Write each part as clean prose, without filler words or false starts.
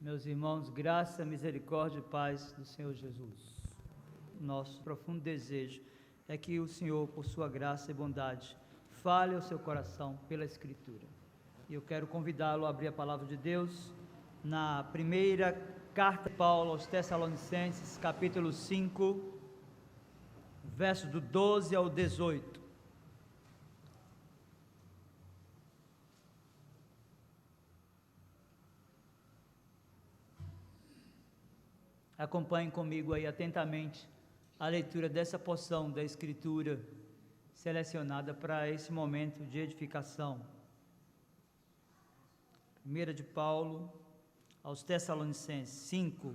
Meus irmãos, graça, misericórdia e paz do Senhor Jesus. Nosso profundo desejo é que o Senhor, por sua graça e bondade, fale ao seu coração pela Escritura. E eu quero convidá-lo a abrir a palavra de Deus na primeira carta de Paulo aos Tessalonicenses, capítulo 5, verso do 12 ao 18. Acompanhem comigo aí atentamente a leitura dessa porção da Escritura selecionada para esse momento de edificação. 1 de Paulo aos Tessalonicenses 5,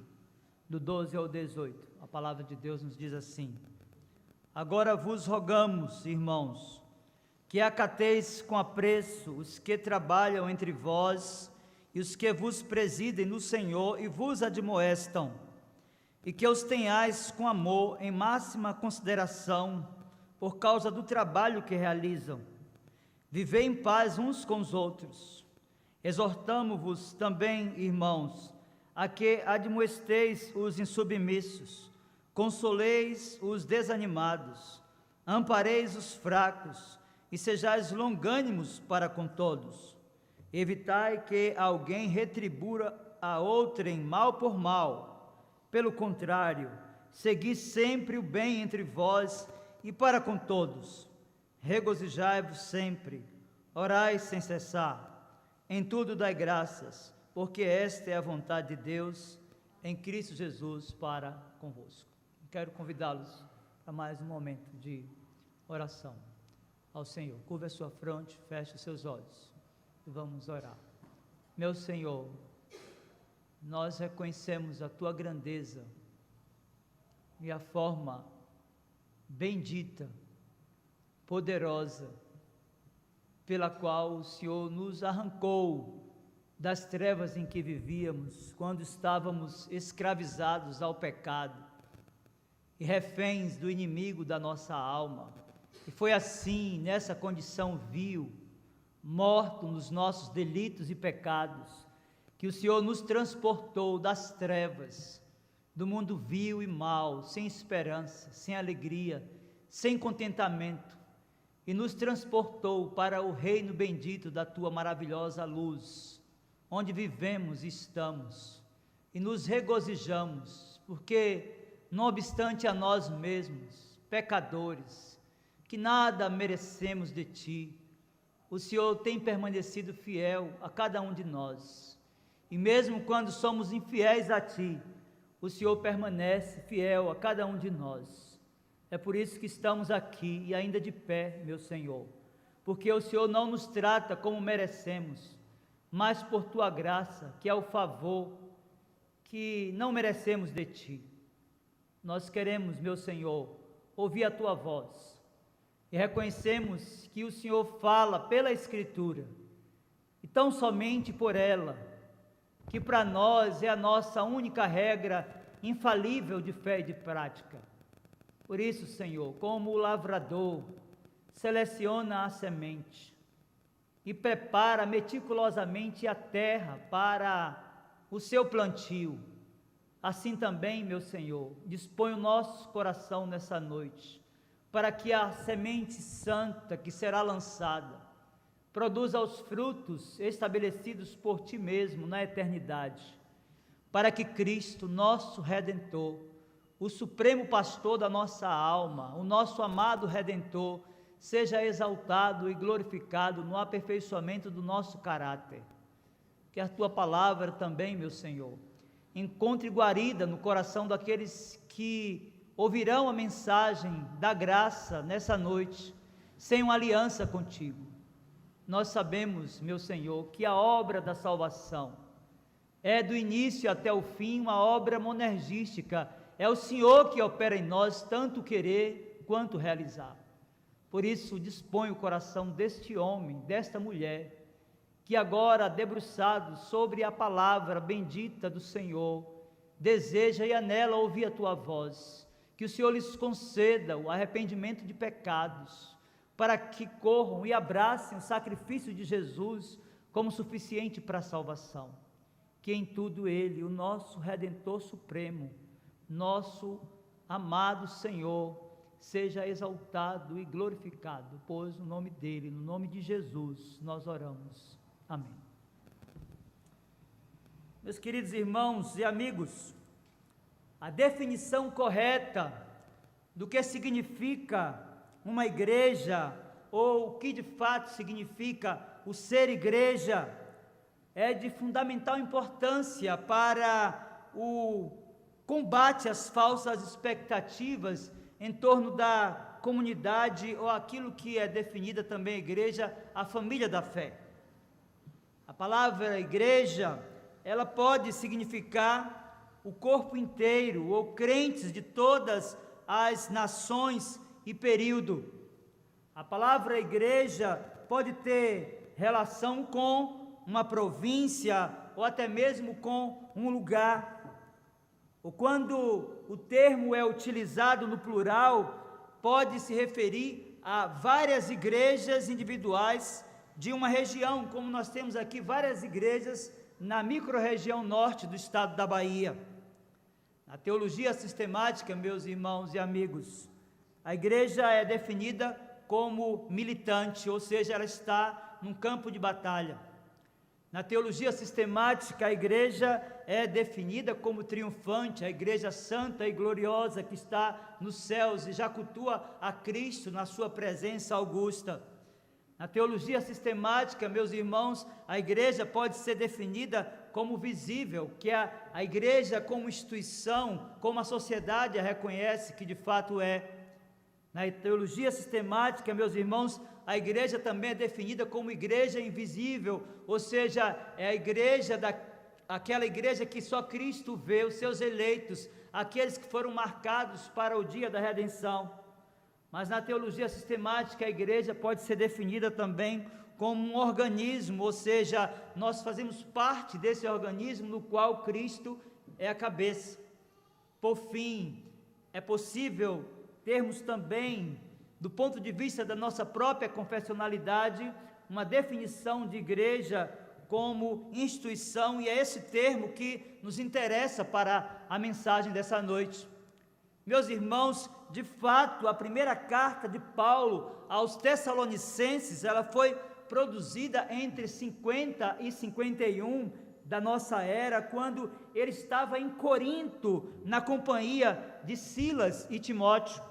do 12 ao 18. A palavra de Deus nos diz assim: Agora vos rogamos, irmãos, que acateis com apreço os que trabalham entre vós e os que vos presidem no Senhor e vos admoestam, e que os tenhais com amor em máxima consideração por causa do trabalho que realizam. Vivei em paz uns com os outros. Exortamo-vos também, irmãos, a que admoesteis os insubmissos, consoleis os desanimados, ampareis os fracos e sejais longânimos para com todos. Evitai que alguém retribua a outrem mal por mal. Pelo contrário, segui sempre o bem entre vós e para com todos. Regozijai-vos sempre, orai sem cessar, em tudo dai graças, porque esta é a vontade de Deus em Cristo Jesus para convosco. Quero convidá-los a mais um momento de oração ao Senhor. Curva a sua fronte, feche os seus olhos e vamos orar. Meu Senhor, nós reconhecemos a Tua grandeza e a forma bendita, poderosa, pela qual o Senhor nos arrancou das trevas em que vivíamos, quando estávamos escravizados ao pecado e reféns do inimigo da nossa alma. E foi assim, nessa condição vil, morto nos nossos delitos e pecados, que o Senhor nos transportou das trevas, do mundo vil e mau, sem esperança, sem alegria, sem contentamento, e nos transportou para o reino bendito da Tua maravilhosa luz, onde vivemos e estamos, e nos regozijamos, porque, não obstante a nós mesmos, pecadores, que nada merecemos de Ti, o Senhor tem permanecido fiel a cada um de nós. E mesmo quando somos infiéis a Ti, o Senhor permanece fiel a cada um de nós. É por isso que estamos aqui e ainda de pé, meu Senhor, porque o Senhor não nos trata como merecemos, mas por Tua graça, que é o favor que não merecemos de Ti. Nós queremos, meu Senhor, ouvir a Tua voz e reconhecemos que o Senhor fala pela Escritura, e tão somente por ela, que para nós é a nossa única regra infalível de fé e de prática. Por isso, Senhor, como o lavrador seleciona a semente e prepara meticulosamente a terra para o seu plantio, assim também, meu Senhor, dispõe o nosso coração nessa noite, para que a semente santa que será lançada produza os frutos estabelecidos por Ti mesmo na eternidade, para que Cristo, nosso Redentor, o supremo pastor da nossa alma, o nosso amado Redentor, seja exaltado e glorificado no aperfeiçoamento do nosso caráter. Que a Tua palavra também, meu Senhor, encontre guarida no coração daqueles que ouvirão a mensagem da graça nessa noite, sem uma aliança contigo. Nós sabemos, meu Senhor, que a obra da salvação é do início até o fim uma obra monergística. É o Senhor que opera em nós tanto querer quanto realizar. Por isso, dispõe o coração deste homem, desta mulher, que agora, debruçado sobre a palavra bendita do Senhor, deseja e anela ouvir a Tua voz. Que o Senhor lhes conceda o arrependimento de pecados, para que corram e abracem o sacrifício de Jesus como suficiente para a salvação. que em tudo Ele, o nosso Redentor Supremo, nosso amado Senhor, seja exaltado e glorificado, pois no nome dEle, no nome de Jesus, nós oramos. Amém. Meus queridos irmãos e amigos, a definição correta do que significa uma igreja, ou o que de fato significa o ser igreja, é de fundamental importância para o combate às falsas expectativas em torno da comunidade, ou aquilo que é definida também a igreja, a família da fé. A palavra igreja, ela pode significar o corpo inteiro, ou crentes de todas as nações e período. A palavra igreja pode ter relação com uma província, ou até mesmo com um lugar. Ou quando o termo é utilizado no plural, pode se referir a várias igrejas individuais de uma região, como nós temos aqui várias igrejas na microrregião norte do estado da Bahia. Na teologia sistemática, meus irmãos e amigos, a igreja é definida como militante, ou seja, ela está num campo de batalha. Na teologia sistemática, a igreja é definida como triunfante, a igreja santa e gloriosa que está nos céus e já cultua a Cristo na sua presença augusta. Na teologia sistemática, meus irmãos, a igreja pode ser definida como visível, que é a igreja como instituição, como a sociedade a reconhece que de fato é. Na teologia sistemática, meus irmãos, a igreja também é definida como igreja invisível, ou seja, é a igreja aquela igreja que só Cristo vê, os seus eleitos, aqueles que foram marcados para o dia da redenção. Mas na teologia sistemática, a igreja pode ser definida também como um organismo, ou seja, nós fazemos parte desse organismo no qual Cristo é a cabeça. Por fim, é possível termos também, do ponto de vista da nossa própria confessionalidade, uma definição de igreja como instituição, e é esse termo que nos interessa para a mensagem dessa noite. Meus irmãos, de fato, a primeira carta de Paulo aos Tessalonicenses, ela foi produzida entre 50 e 51 da nossa era, quando ele estava em Corinto, na companhia de Silas e Timóteo.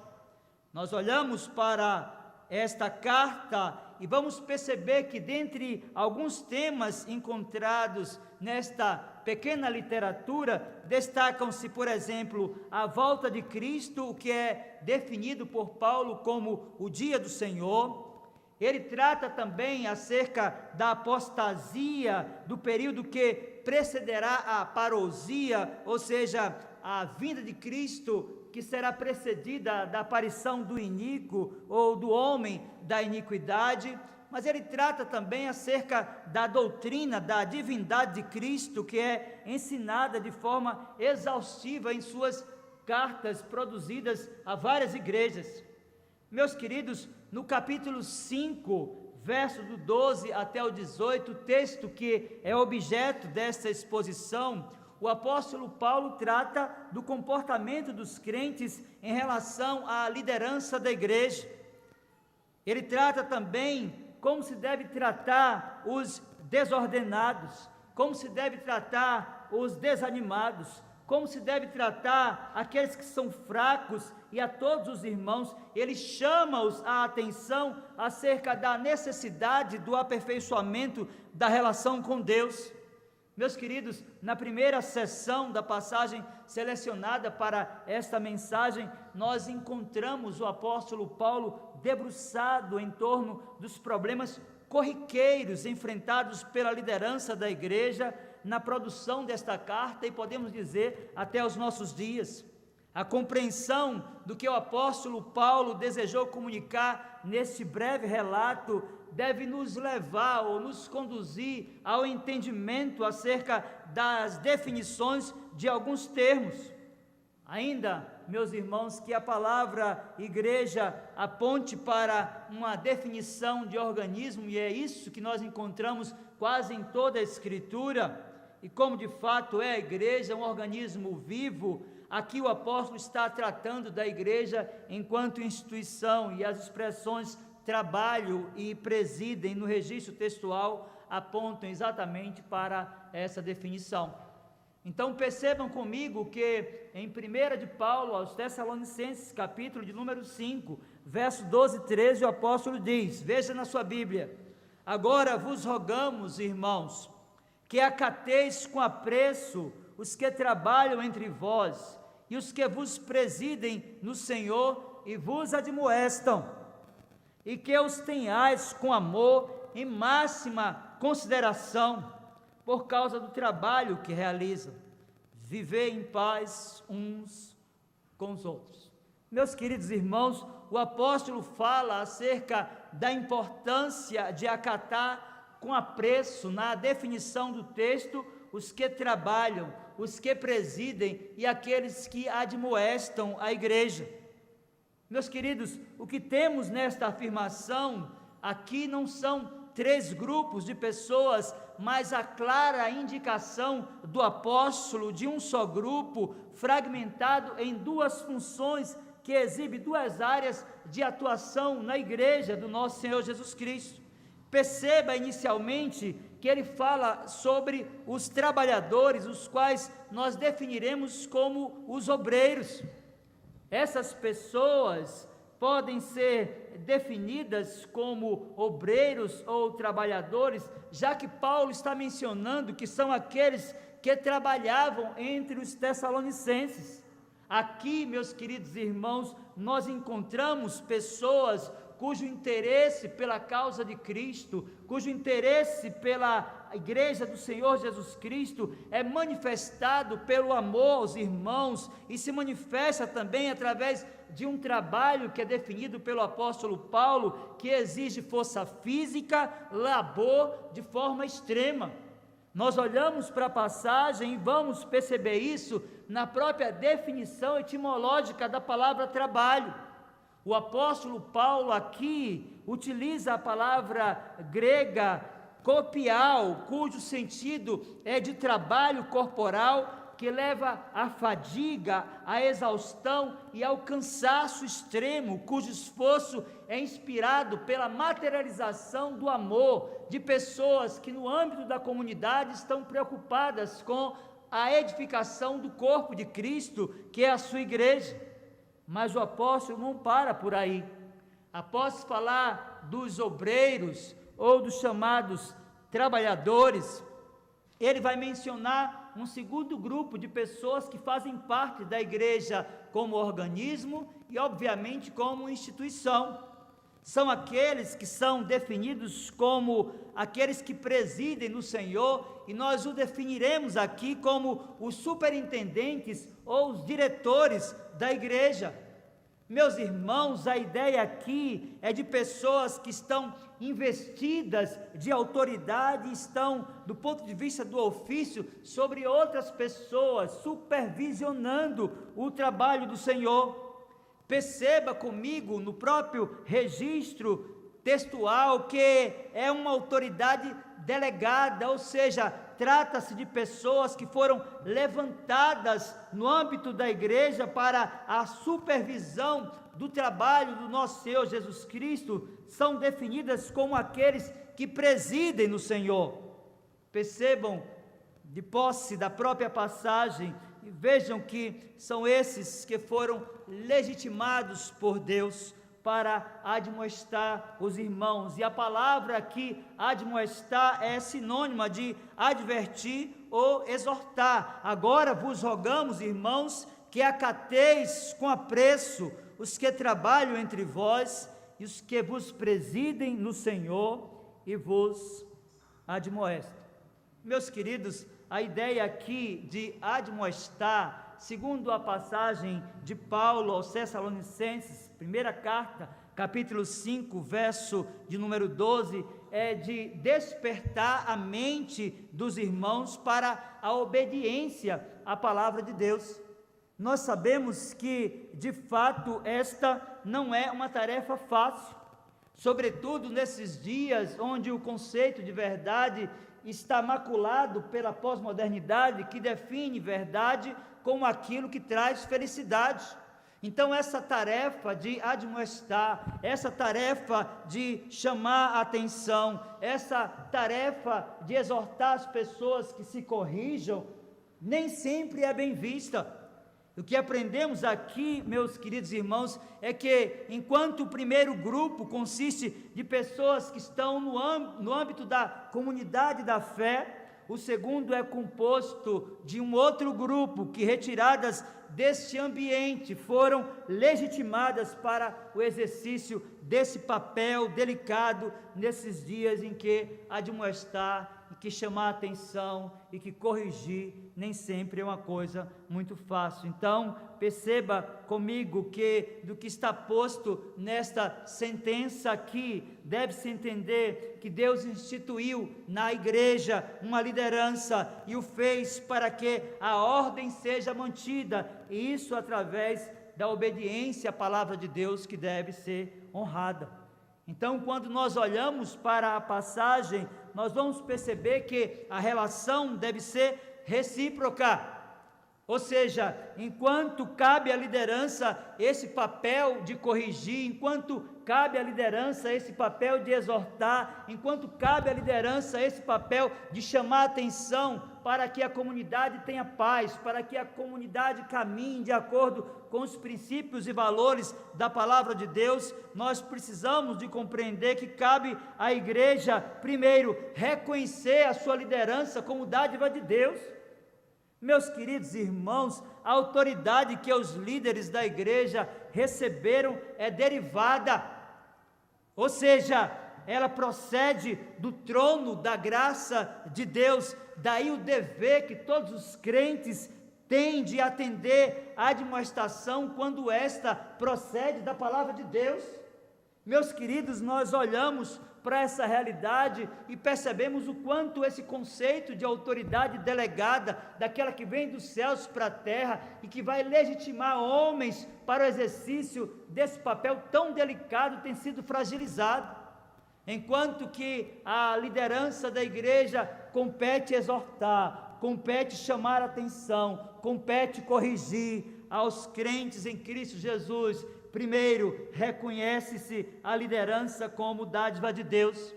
Nós olhamos para esta carta e vamos perceber que dentre alguns temas encontrados nesta pequena literatura, destacam-se, por exemplo, a volta de Cristo, o que é definido por Paulo como o dia do Senhor. Ele trata também acerca da apostasia, do período que precederá a parousia, ou seja, a vinda de Cristo, que será precedida da aparição do iníquo ou do homem da iniquidade. Mas ele trata também acerca da doutrina da divindade de Cristo, que é ensinada de forma exaustiva em suas cartas produzidas a várias igrejas. Meus queridos, no capítulo 5, verso do 12 até o 18, o texto que é objeto desta exposição, o apóstolo Paulo trata do comportamento dos crentes em relação à liderança da igreja. Ele trata também como se deve tratar os desordenados, como se deve tratar os desanimados, como se deve tratar aqueles que são fracos, e a todos os irmãos. Ele chama-os a atenção acerca da necessidade do aperfeiçoamento da relação com Deus. Meus queridos, na primeira sessão da passagem selecionada para esta mensagem, nós encontramos o apóstolo Paulo debruçado em torno dos problemas corriqueiros enfrentados pela liderança da igreja na produção desta carta, e podemos dizer até os nossos dias. A compreensão do que o apóstolo Paulo desejou comunicar nesse breve relato deve nos levar ou nos conduzir ao entendimento acerca das definições de alguns termos. Ainda, meus irmãos, que a palavra igreja aponte para uma definição de organismo, e é isso que nós encontramos quase em toda a Escritura. e como de fato é a igreja, um organismo vivo, aqui o apóstolo está tratando da igreja enquanto instituição, e as expressões trabalho e presidem no registro textual apontam exatamente para essa definição. Então percebam comigo que em 1 de Paulo aos Tessalonicenses, capítulo de número 5, verso 12 e 13, o apóstolo diz, veja na sua Bíblia: agora vos rogamos, irmãos, que acateis com apreço os que trabalham entre vós, e os que vos presidem no Senhor e vos admoestam, e que os tenhais com amor em máxima consideração, por causa do trabalho que realizam. Viver em paz uns com os outros. Meus queridos irmãos, o apóstolo fala acerca da importância de acatar com apreço, na definição do texto, os que trabalham, os que presidem e aqueles que admoestam a igreja. Meus queridos, o que temos nesta afirmação aqui não são 3 grupos de pessoas, mas a clara indicação do apóstolo de um só grupo, fragmentado em 2 funções, que exibe 2 áreas de atuação na igreja do nosso Senhor Jesus Cristo. Perceba inicialmente que ele fala sobre os trabalhadores, os quais nós definiremos como os obreiros. Essas pessoas podem ser definidas como obreiros ou trabalhadores, já que Paulo está mencionando que são aqueles que trabalhavam entre os tessalonicenses. Aqui, meus queridos irmãos, nós encontramos pessoas cujo interesse pela causa de Cristo, cujo interesse pela igreja do Senhor Jesus Cristo é manifestado pelo amor aos irmãos e se manifesta também através de um trabalho que é definido pelo apóstolo Paulo, que exige força física, labor de forma extrema. Nós olhamos para a passagem e vamos perceber isso na própria definição etimológica da palavra trabalho. O apóstolo Paulo aqui utiliza a palavra grega copial, cujo sentido é de trabalho corporal, que leva à fadiga, à exaustão e ao cansaço extremo, cujo esforço é inspirado pela materialização do amor de pessoas que no âmbito da comunidade estão preocupadas com a edificação do corpo de Cristo, que é a sua igreja. Mas o apóstolo não para por aí. Após falar dos obreiros ou dos chamados trabalhadores, ele vai mencionar um segundo grupo de pessoas que fazem parte da igreja como organismo e obviamente como instituição. São aqueles que são definidos como aqueles que presidem no Senhor, e nós o definiremos aqui como os superintendentes ou os diretores da igreja. Meus irmãos, a ideia aqui é de pessoas que estão investidas de autoridade, estão, do ponto de vista do ofício, sobre outras pessoas, supervisionando o trabalho do Senhor. Perceba comigo no próprio registro textual que é uma autoridade delegada, ou seja, trata-se de pessoas que foram levantadas no âmbito da igreja para a supervisão do trabalho do nosso Senhor Jesus Cristo, são definidas como aqueles que presidem no Senhor. Percebam, de posse da própria passagem, e vejam que são esses que foram legitimados por Deus para admoestar os irmãos, e a palavra aqui, admoestar, é sinônima de advertir ou exortar. Agora vos rogamos, irmãos, que acateis com apreço os que trabalham entre vós, e os que vos presidem no Senhor e vos admoestam. Meus queridos, a ideia aqui de admoestar, segundo a passagem de Paulo aos Tessalonicenses, primeira carta, capítulo 5, verso de número 12, é de despertar a mente dos irmãos para a obediência à palavra de Deus. Nós sabemos que, de fato, esta não é uma tarefa fácil, sobretudo nesses dias onde o conceito de verdade está maculado pela pós-modernidade, que define verdade como aquilo que traz felicidade. Então essa tarefa de admoestar, essa tarefa de chamar a atenção, essa tarefa de exortar as pessoas que se corrijam, nem sempre é bem vista. O que aprendemos aqui, meus queridos irmãos, é que enquanto o primeiro grupo consiste de pessoas que estão no âmbito da comunidade da fé, o segundo é composto de um outro grupo que, retiradas deste ambiente, foram legitimadas para o exercício desse papel delicado nesses dias em que admoestar, em que chamar a atenção e que corrigir nem sempre é uma coisa muito fácil. Então, perceba comigo que do que está posto nesta sentença aqui, deve-se entender que Deus instituiu na igreja uma liderança e o fez para que a ordem seja mantida, e isso através da obediência à palavra de Deus, que deve ser honrada. Então, quando nós olhamos para a passagem, nós vamos perceber que a relação deve ser recíproca. Ou seja, enquanto cabe à liderança esse papel de corrigir, enquanto cabe à liderança esse papel de exortar, enquanto cabe à liderança esse papel de chamar a atenção para que a comunidade tenha paz, para que a comunidade caminhe de acordo com os princípios e valores da palavra de Deus, nós precisamos de compreender que cabe à igreja, primeiro, reconhecer a sua liderança como dádiva de Deus. Meus queridos irmãos, a autoridade que os líderes da igreja receberam é derivada, ou seja, ela procede do trono da graça de Deus. Daí o dever que todos os crentes têm de atender à admoestação quando esta procede da palavra de Deus. Meus queridos, nós olhamos para essa realidade e percebemos o quanto esse conceito de autoridade delegada, daquela que vem dos céus para a terra e que vai legitimar homens para o exercício desse papel tão delicado, tem sido fragilizado. Enquanto que a liderança da igreja compete exortar, compete chamar a atenção, compete corrigir aos crentes em Cristo Jesus, primeiro, reconhece-se a liderança como dádiva de Deus.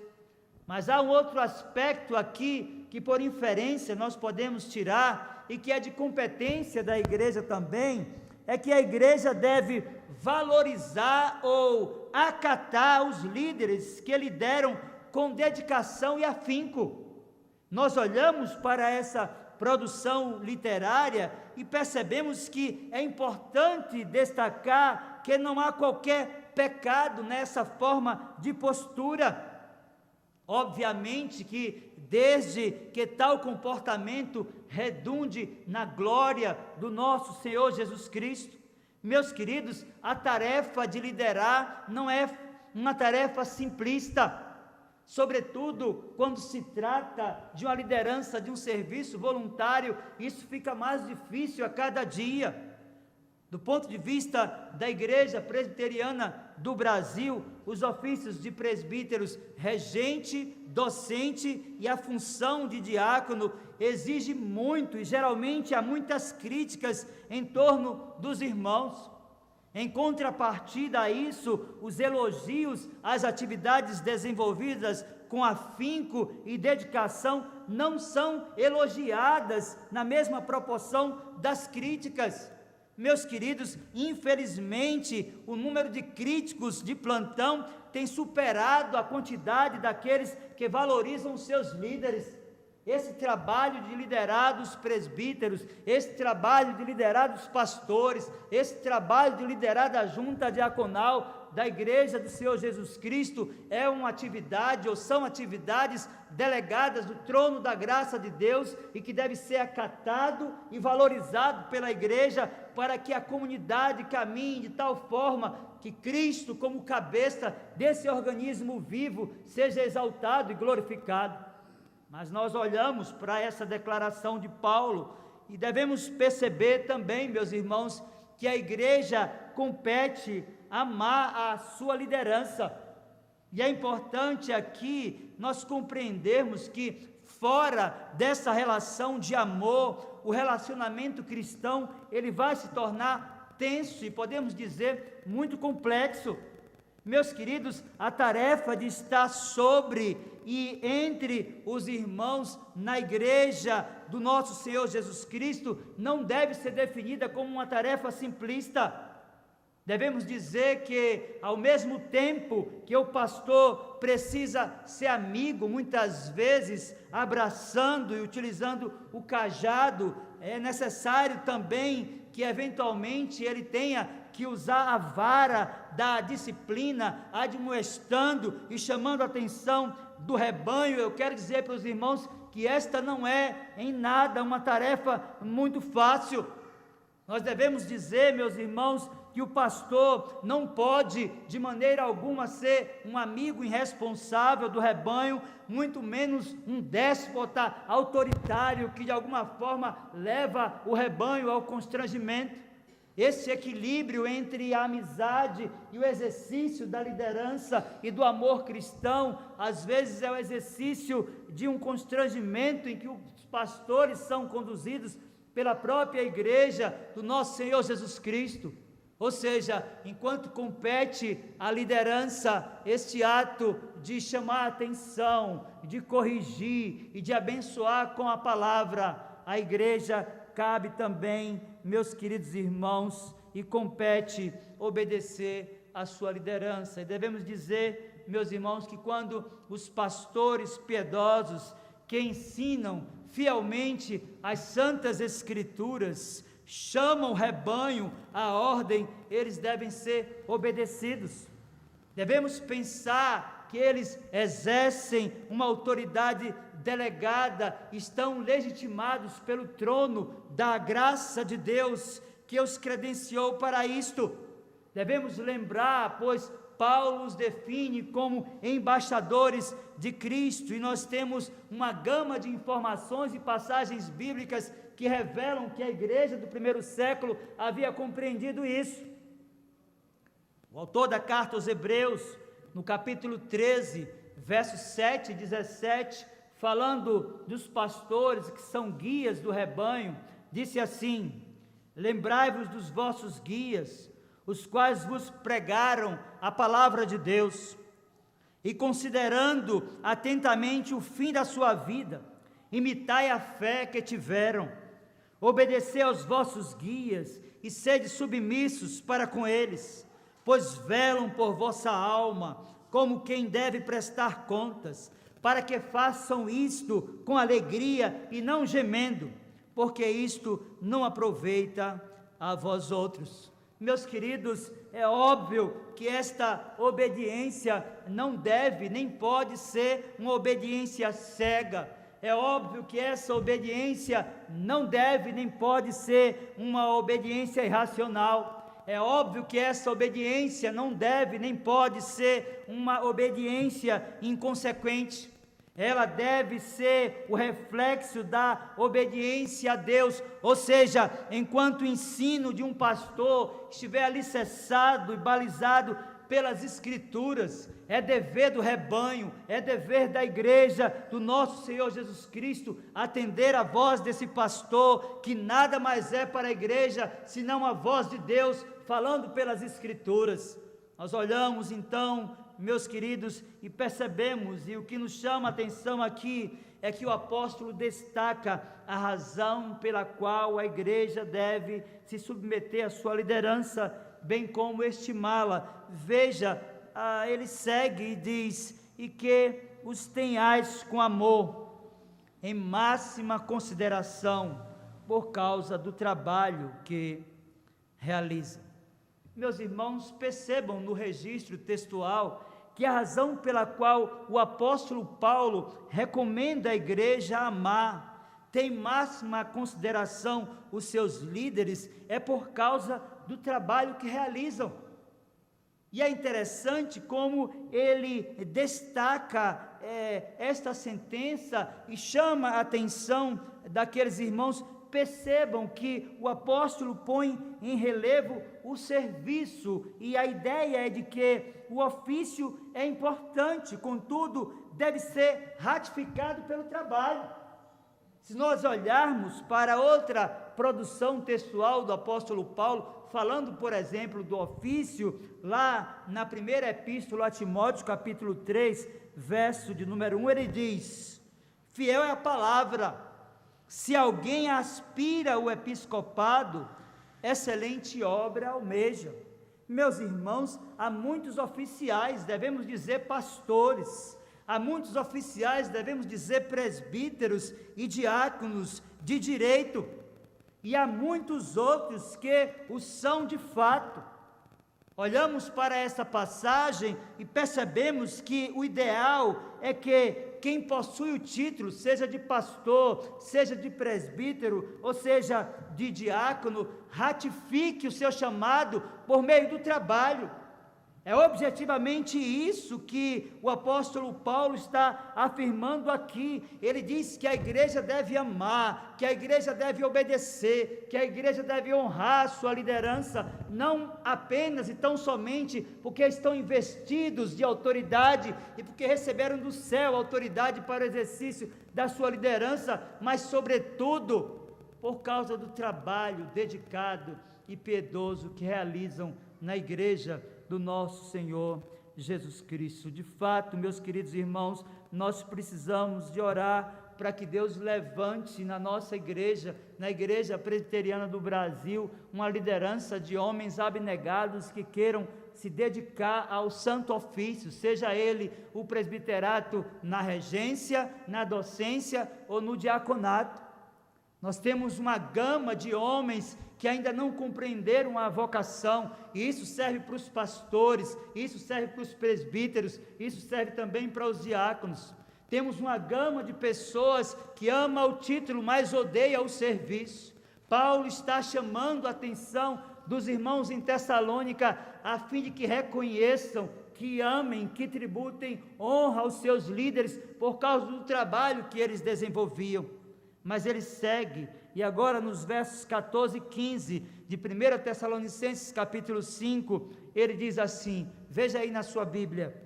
Mas há um outro aspecto aqui, que por inferência nós podemos tirar, e que é de competência da igreja também, é que a igreja deve valorizar ou acatar os líderes que lideram com dedicação e afinco. Nós olhamos para essa produção literária e percebemos que é importante destacar que não há qualquer pecado nessa forma de postura. Obviamente que desde que tal comportamento redunde na glória do nosso Senhor Jesus Cristo. Meus queridos, a tarefa de liderar não é uma tarefa simplista, sobretudo quando se trata de uma liderança de um serviço voluntário. Isso fica mais difícil a cada dia. Do ponto de vista da Igreja Presbiteriana do Brasil, os ofícios de presbíteros regente, docente e a função de diácono exige muito, e geralmente há muitas críticas em torno dos irmãos. Em contrapartida a isso, os elogios às atividades desenvolvidas com afinco e dedicação não são elogiadas na mesma proporção das críticas. Meus queridos, infelizmente, o número de críticos de plantão tem superado a quantidade daqueles que valorizam seus líderes. Esse trabalho de liderar dos presbíteros, esse trabalho de liderar dos pastores, esse trabalho de liderar da junta diaconal da Igreja do Senhor Jesus Cristo é uma atividade, ou são atividades delegadas do trono da graça de Deus e que deve ser acatado e valorizado pela igreja para que a comunidade caminhe de tal forma que Cristo, como cabeça desse organismo vivo, seja exaltado e glorificado. Mas nós olhamos para essa declaração de Paulo e devemos perceber também, meus irmãos, que a igreja compete amar a sua liderança. E é importante aqui nós compreendermos que fora dessa relação de amor, o relacionamento cristão, ele vai se tornar tenso e podemos dizer muito complexo. Meus queridos, a tarefa de estar sobre e entre os irmãos na igreja do nosso Senhor Jesus Cristo não deve ser definida como uma tarefa simplista. Devemos dizer que, ao mesmo tempo que o pastor precisa ser amigo, muitas vezes abraçando e utilizando o cajado, é necessário também que eventualmente ele tenha que usar a vara da disciplina, admoestando e chamando a atenção do rebanho. Eu quero dizer para os irmãos que esta não é em nada uma tarefa muito fácil. Nós devemos dizer, meus irmãos, que o pastor não pode de maneira alguma ser um amigo irresponsável do rebanho, muito menos um déspota autoritário que de alguma forma leva o rebanho ao constrangimento. Esse equilíbrio entre a amizade e o exercício da liderança e do amor cristão, às vezes é o exercício de um constrangimento em que os pastores são conduzidos pela própria igreja do nosso Senhor Jesus Cristo. Ou seja, enquanto compete à liderança este ato de chamar a atenção, de corrigir e de abençoar com a palavra, a igreja cabe também, meus queridos irmãos, e compete obedecer à sua liderança. E devemos dizer, meus irmãos, que quando os pastores piedosos que ensinam fielmente as santas escrituras chamam o rebanho à ordem, eles devem ser obedecidos. Devemos pensar que eles exercem uma autoridade delegada, estão legitimados pelo trono da graça de Deus que os credenciou para isto. Devemos lembrar, pois Paulo os define como embaixadores de Cristo, e nós temos uma gama de informações e passagens bíblicas que revelam que a igreja do primeiro século havia compreendido isso. O autor da carta aos Hebreus, no capítulo 13, versos 7 e 17, falando dos pastores que são guias do rebanho, disse assim: lembrai-vos dos vossos guias, os quais vos pregaram a palavra de Deus, e considerando atentamente o fim da sua vida, imitai a fé que tiveram, obedecei aos vossos guias, e sede submissos para com eles, pois velam por vossa alma, como quem deve prestar contas, para que façam isto com alegria e não gemendo, porque isto não aproveita a vós outros. Meus queridos, é óbvio que esta obediência não deve nem pode ser uma obediência cega. É óbvio que essa obediência não deve nem pode ser uma obediência irracional. É óbvio que essa obediência não deve nem pode ser uma obediência inconsequente. Ela deve ser o reflexo da obediência a Deus, ou seja, enquanto o ensino de um pastor estiver alicerçado e balizado pelas Escrituras, é dever do rebanho, é dever da igreja do nosso Senhor Jesus Cristo atender a voz desse pastor, que nada mais é para a igreja senão a voz de Deus falando pelas Escrituras. Nós olhamos então, meus queridos, e percebemos, e o que nos chama a atenção aqui é que o apóstolo destaca a razão pela qual a igreja deve se submeter à sua liderança, bem como estimá-la. Veja, ele segue e diz: e que os tenhais com amor, em máxima consideração, por causa do trabalho que realizam. Meus irmãos, percebam no registro textual que a razão pela qual o apóstolo Paulo recomenda à igreja amar, tem máxima consideração os seus líderes, é por causa do trabalho que realizam. E é interessante como ele destaca esta sentença e chama a atenção daqueles irmãos percebam que o apóstolo põe em relevo o serviço, e a ideia é de que o ofício é importante, contudo, deve ser ratificado pelo trabalho. Se nós olharmos para outra produção textual do apóstolo Paulo, falando, por exemplo, do ofício, lá na primeira epístola a Timóteo, capítulo 3, verso de número 1, ele diz: fiel é a palavra, se alguém aspira ao episcopado, excelente obra almeja. Meus irmãos, há muitos oficiais, devemos dizer pastores, há muitos oficiais, devemos dizer presbíteros e diáconos de direito, e há muitos outros que o são de fato. Olhamos para essa passagem e percebemos que o ideal é que quem possui o título, seja de pastor, seja de presbítero, ou seja, de diácono, ratifique o seu chamado por meio do trabalho. É objetivamente isso que o apóstolo Paulo está afirmando aqui. Ele diz que a igreja deve amar, que a igreja deve obedecer, que a igreja deve honrar sua liderança, não apenas e tão somente porque estão investidos de autoridade e porque receberam do céu autoridade para o exercício da sua liderança, mas sobretudo por causa do trabalho dedicado e piedoso que realizam na igreja do nosso Senhor Jesus Cristo. De fato, meus queridos irmãos, nós precisamos de orar para que Deus levante na nossa igreja, na Igreja Presbiteriana do Brasil, uma liderança de homens abnegados que queiram se dedicar ao santo ofício, seja ele o presbiterato na regência, na docência ou no diaconato. Nós temos uma gama de homens que ainda não compreenderam a vocação, e isso serve para os pastores, isso serve para os presbíteros, isso serve também para os diáconos. Temos uma gama de pessoas que ama o título, mas odeia o serviço. Paulo está chamando a atenção dos irmãos em Tessalônica, a fim de que reconheçam, que amem, que tributem honra aos seus líderes, por causa do trabalho que eles desenvolviam. Mas ele segue, e agora nos versos 14 e 15, de 1 Tessalonicenses capítulo 5, ele diz assim, veja aí na sua Bíblia: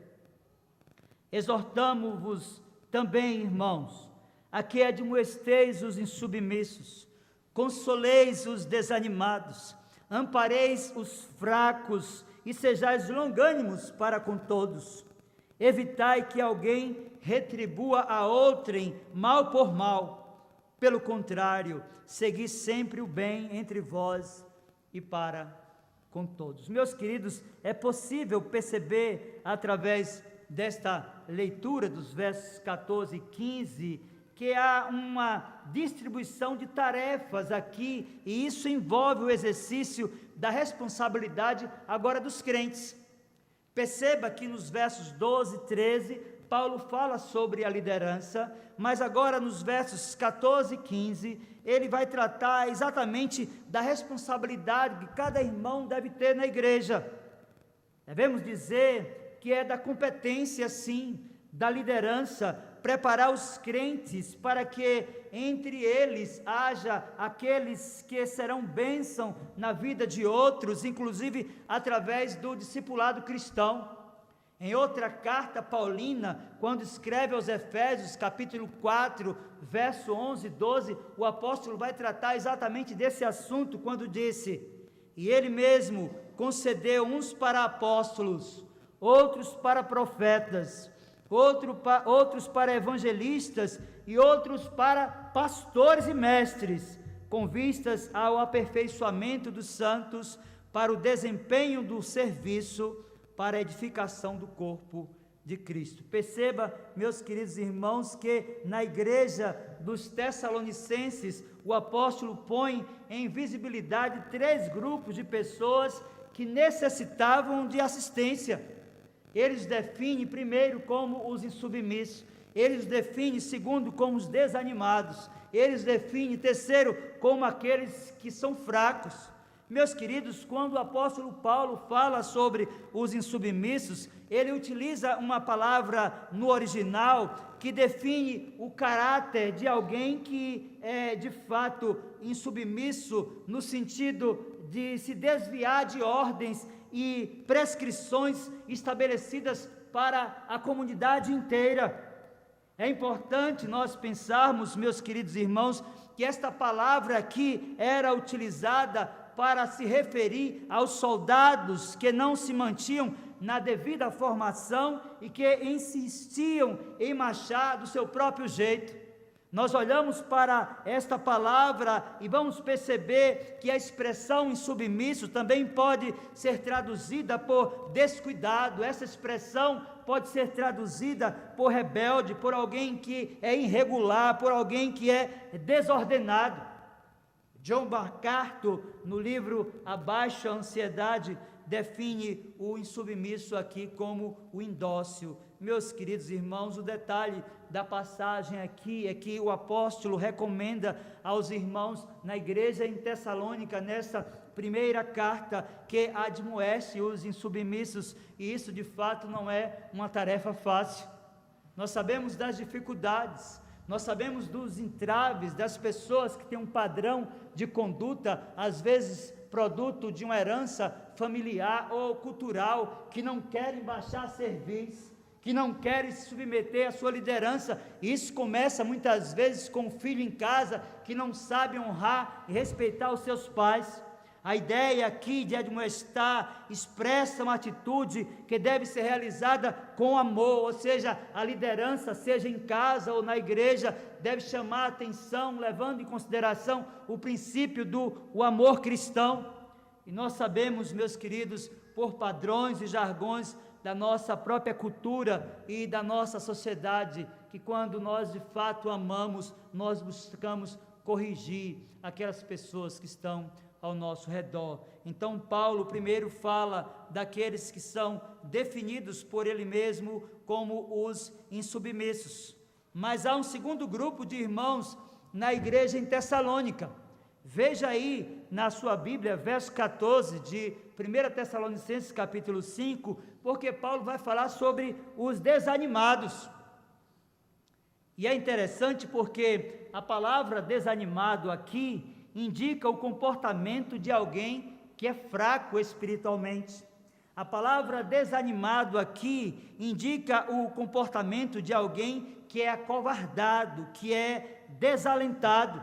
exortamo-vos também, irmãos, a que admoesteis os insubmissos, consoleis os desanimados, ampareis os fracos, e sejais longânimos para com todos. Evitai que alguém retribua a outrem mal por mal. Pelo contrário, segui sempre o bem entre vós e para com todos. Meus queridos, é possível perceber através desta leitura dos versos 14 e 15 que há uma distribuição de tarefas aqui, e isso envolve o exercício da responsabilidade agora dos crentes. Perceba que nos versos 12 e 13, Paulo fala sobre a liderança, mas agora nos versos 14 e 15, ele vai tratar exatamente da responsabilidade que cada irmão deve ter na igreja. Devemos dizer que é da competência, sim, da liderança, preparar os crentes para que entre eles haja aqueles que serão bênção na vida de outros, inclusive através do discipulado cristão. Em outra carta paulina, quando escreve aos Efésios, capítulo 4, verso 11 e 12, o apóstolo vai tratar exatamente desse assunto, quando disse: e ele mesmo concedeu uns para apóstolos, outros para profetas, outros para evangelistas e outros para pastores e mestres, com vistas ao aperfeiçoamento dos santos, para o desempenho do serviço, para a edificação do corpo de Cristo. Perceba, meus queridos irmãos, que na igreja dos Tessalonicenses, o apóstolo põe em visibilidade 3 grupos de pessoas que necessitavam de assistência. Ele os define primeiro como os insubmissos, ele os define segundo como os desanimados, ele os define terceiro como aqueles que são fracos. Meus queridos, quando o apóstolo Paulo fala sobre os insubmissos, ele utiliza uma palavra no original que define o caráter de alguém que é de fato insubmisso, no sentido de se desviar de ordens e prescrições estabelecidas para a comunidade inteira. É importante nós pensarmos, meus queridos irmãos, que esta palavra aqui era utilizada para se referir aos soldados que não se mantinham na devida formação e que insistiam em marchar do seu próprio jeito. Nós olhamos para esta palavra e vamos perceber que a expressão insubmisso também pode ser traduzida por descuidado. Essa expressão pode ser traduzida por rebelde, por alguém que é irregular, por alguém que é desordenado. John MacArthur, no livro A Baixa Ansiedade, define o insubmisso aqui como o indócil. Meus queridos irmãos, o detalhe da passagem aqui é que o apóstolo recomenda aos irmãos na igreja em Tessalônica, nessa primeira carta, que admoeste os insubmissos, e isso de fato não é uma tarefa fácil. Nós sabemos das dificuldades, nós sabemos dos entraves, das pessoas que têm um padrão de conduta, às vezes produto de uma herança familiar ou cultural, que não querem baixar serviço, que não querem se submeter à sua liderança. Isso começa muitas vezes com o filho em casa, que não sabe honrar e respeitar os seus pais. A ideia aqui de admoestar expressa uma atitude que deve ser realizada com amor, ou seja, a liderança, seja em casa ou na igreja, deve chamar a atenção, levando em consideração o princípio do amor cristão. E nós sabemos, meus queridos, por padrões e jargões da nossa própria cultura e da nossa sociedade, que quando nós de fato amamos, nós buscamos corrigir aquelas pessoas que estão ao nosso redor. Então Paulo primeiro fala daqueles que são definidos por ele mesmo como os insubmissos, mas há um segundo grupo de irmãos na igreja em Tessalônica. Veja aí na sua Bíblia, verso 14 de 1 Tessalonicenses capítulo 5, porque Paulo vai falar sobre os desanimados. E é interessante porque a palavra desanimado aqui indica o comportamento de alguém que é fraco espiritualmente. A palavra desanimado aqui indica o comportamento de alguém que é acovardado, que é desalentado.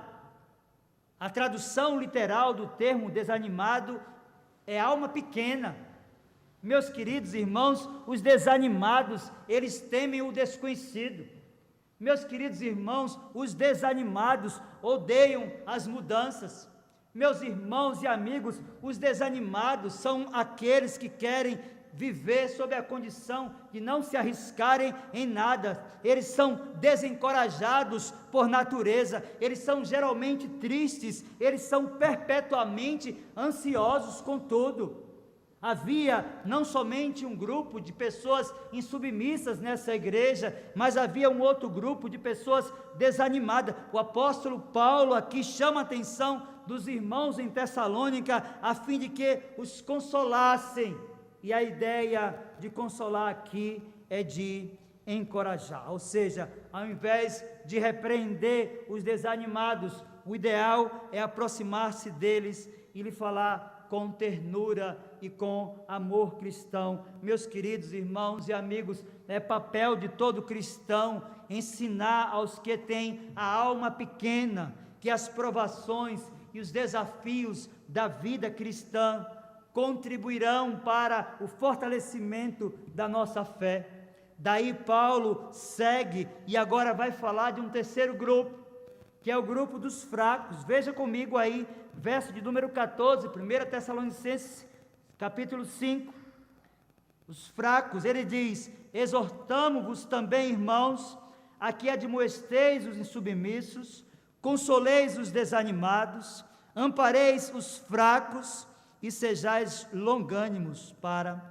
A tradução literal do termo desanimado é alma pequena. Meus queridos irmãos, os desanimados, eles temem o desconhecido. Meus queridos irmãos, os desanimados odeiam as mudanças. Meus irmãos e amigos, os desanimados são aqueles que querem viver sob a condição de não se arriscarem em nada. Eles são desencorajados por natureza, eles são geralmente tristes, eles são perpetuamente ansiosos com tudo. Havia não somente um grupo de pessoas insubmissas nessa igreja, mas havia um outro grupo de pessoas desanimadas. O apóstolo Paulo aqui chama a atenção dos irmãos em Tessalônica, a fim de que os consolassem, e a ideia de consolar aqui é de encorajar, ou seja, ao invés de repreender os desanimados, o ideal é aproximar-se deles e lhe falar com ternura e com amor cristão. Meus queridos irmãos e amigos, é papel de todo cristão ensinar aos que têm a alma pequena que as provações e os desafios da vida cristã contribuirão para o fortalecimento da nossa fé. Daí Paulo segue e agora vai falar de um terceiro grupo, que é o grupo dos fracos. Veja comigo aí, verso de número 14, 1 Tessalonicenses, capítulo 5. Os fracos, ele diz: exortamo-vos também, irmãos, a que admoesteis os insubmissos, consoleis os desanimados, ampareis os fracos e sejais longânimos para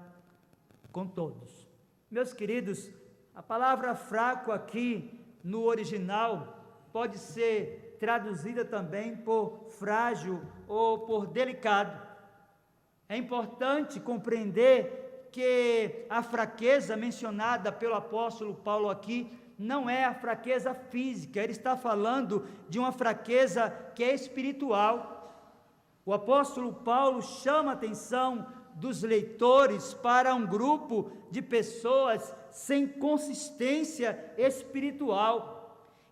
com todos. Meus queridos, a palavra fraco aqui no original pode ser traduzida também por frágil ou por delicado. É importante compreender que a fraqueza mencionada pelo apóstolo Paulo aqui não é a fraqueza física, ele está falando de uma fraqueza que é espiritual. O apóstolo Paulo chama a atenção dos leitores para um grupo de pessoas sem consistência espiritual.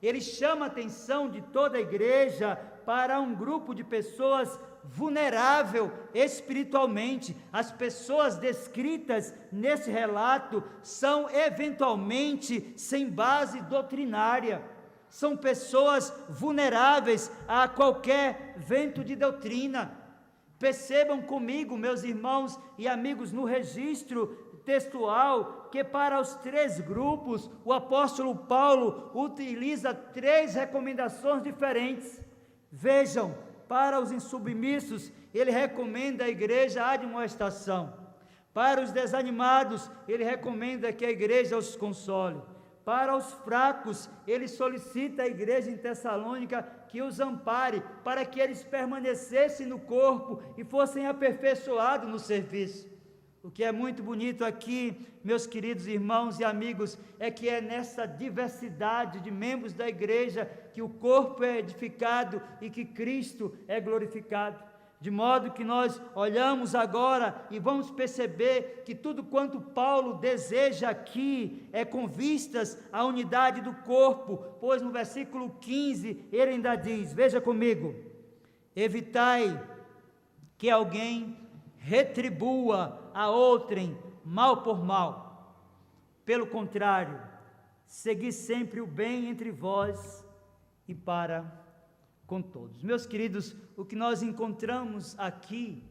Ele chama a atenção de toda a igreja para um grupo de pessoas vulnerável espiritualmente. As pessoas descritas nesse relato são eventualmente sem base doutrinária, são pessoas vulneráveis a qualquer vento de doutrina. Percebam comigo, meus irmãos e amigos, no registro textual, que para os três grupos, o apóstolo Paulo utiliza três recomendações diferentes. Vejam, para os insubmissos, ele recomenda a igreja a admoestação. Para os desanimados, ele recomenda que a igreja os console. Para os fracos, ele solicita à igreja em Tessalônica que os ampare, para que eles permanecessem no corpo e fossem aperfeiçoados no serviço. O que é muito bonito aqui, meus queridos irmãos e amigos, é que é nessa diversidade de membros da igreja que o corpo é edificado e que Cristo é glorificado. De modo que nós olhamos agora e vamos perceber que tudo quanto Paulo deseja aqui é com vistas à unidade do corpo, pois no versículo 15 ele ainda diz, veja comigo: evitai que alguém retribua a outrem mal por mal. Pelo contrário, segui sempre o bem entre vós e para com todos. Meus queridos, o que nós encontramos aqui